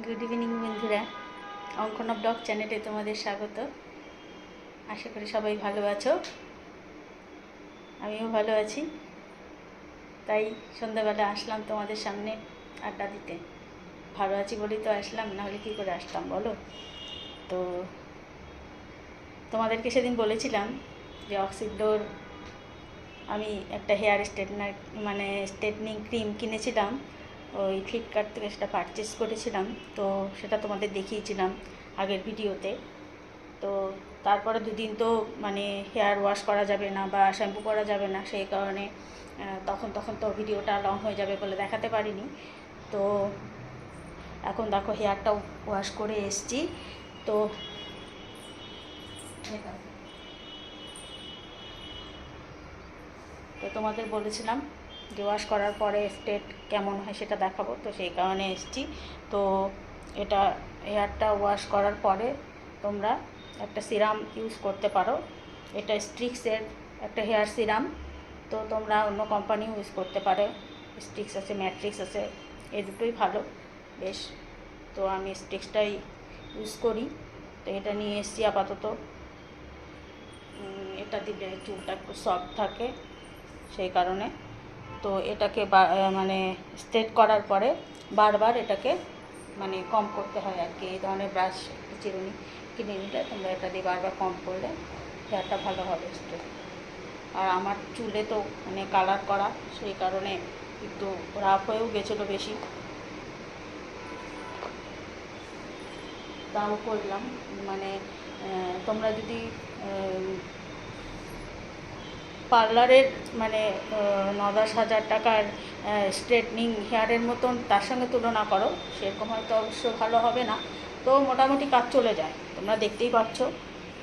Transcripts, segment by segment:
Good evening বন্ধুরা, Ankana blog চ্যানেলে তোমাদের স্বাগত। আশা করি সবাই ভালো আছো, আমিও ভালো আছি। তাই সন্ধ্যাবেলা আসলাম তোমাদের সামনে আড্ডা দিতে। ভালো আছি বলেই তো আসলাম, নাহলে কী করে আসতাম বলো। তো তোমাদেরকে সেদিন বলেছিলাম যে অক্সিডোর আমি একটা হেয়ার স্ট্রেটনার স্ট্রেটনিং ক্রিম কিনেছিলাম, ওই ফ্লিপকার্ট থেকে সেটা পারচেস করেছিলাম। তো সেটা তোমাদের দেখিয়েছিলাম আগের ভিডিওতে। তো তারপরে দুদিন তো হেয়ার ওয়াশ করা যাবে না বা শ্যাম্পু করা যাবে না, সেই কারণে তখন তো ভিডিওটা লং হয়ে যাবে বলে দেখাতে পারিনি। তো এখন দেখো হেয়ারটাও ওয়াশ করে এসছি। তো তো তোমাদের বলেছিলাম যে ওয়াশ করার পরে স্টেট কেমন হয় সেটা দেখাবো, তো সেই কারণে এসছি। তো এটা হেয়ারটা ওয়াশ করার পরে তোমরা একটা সিরাম ইউজ করতে পারো। এটা স্ট্রিক্সের একটা হেয়ার সিরাম। তো তোমরা অন্য কোম্পানিও ইউজ করতে পারো, স্ট্রিক্স আছে, ম্যাট্রিক্স আছে, এই দুটোই ভালো বেশ। তো আমি স্ট্রিক্সটাই ইউজ করি। তো এটা নিয়ে এসছি আপাতত। এটা দিলে চুলটা একটু সফট থাকে সেই কারণে। তো এটাকে স্ট্রেট করার পরে বারবার এটাকে কম করতে হয় আর কি। এই ধরনের ব্রাশ একটু চিরুনি কিনে নিলে তোমরা এটা দিয়ে বারবার কম করলে হেয়ারটা ভালো হবে স্ট্রেট। আর আমার চুলে তো কালার করা, সেই কারণে একটু রাফ হয়েও গেছিলো বেশি, তাও করলাম। তোমরা যদি পার্লারের 9-10 হাজার টাকার স্ট্রেটনিং হেয়ারের মতন তার সঙ্গে তুলনা করো, সেরকম হয়তো অবশ্য ভালো হবে না। তো মোটামুটি কাজ চলে যায়, তোমরা দেখতেই পাচ্ছ।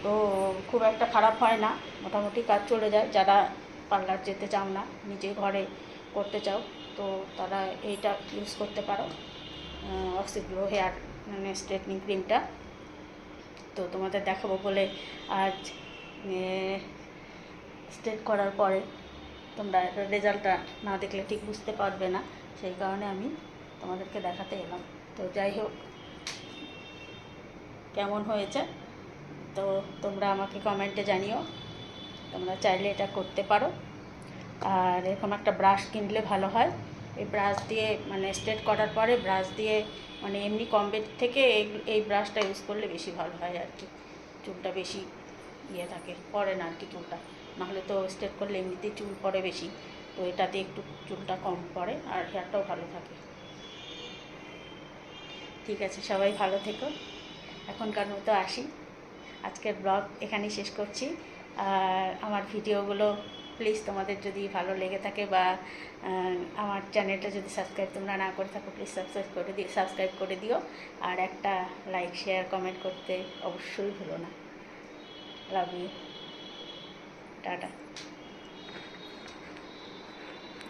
তো খুব একটা খারাপ হয় না, মোটামুটি কাজ চলে যায়। যারা পার্লার যেতে চাও না, নিজে ঘরে করতে চাও, তো তারা এইটা ইউজ করতে পারো, অক্সিগ্লো হেয়ার স্ট্রেটনিং ক্রিমটা। তো তোমাদের দেখাবো বলে আজ স্ট্রেট করার পরে তোমরা রেজাল্টটা না দেখলে ঠিক বুঝতে পারবে না, সেই কারণে আমি তোমাদেরকে দেখাতে এলাম। তো যাই হোক, কেমন হয়েছে তো তোমরা আমাকে কমেন্টে জানিও। তোমরা চাইলে এটা করতে পারো। আর এরকম একটা ব্রাশ কিনলে ভালো হয়। এই ব্রাশ দিয়ে স্ট্রেট করার পরে ব্রাশ দিয়ে এমনি কম বেড থেকে এই ব্রাশটা ইউজ করলে বেশি ভালো হয় আর কি। চুলটা বেশি থাকে, পড়ে না আর কি চুলটা। নাহলে তো স্ট্রেট করলে এমনিতেই চুল পড়ে বেশি, তো এটাতে একটু চুলটা কম পড়ে আর হেয়ারটাও ভালো থাকে। ঠিক আছে, সবাই ভালো থেকো। এখনকার মতো আসি, আজকের ব্লগ এখানেই শেষ করছি। আর আমার ভিডিওগুলো প্লিজ তোমাদের যদি ভালো লেগে থাকে বা আমার চ্যানেলটা যদি সাবস্ক্রাইব তোমরা না করে থাকো, প্লিজ সাবস্ক্রাইব করে দিও। আর একটা লাইক, শেয়ার, কমেন্ট করতে অবশ্যই ভুলো না। Love you, tata.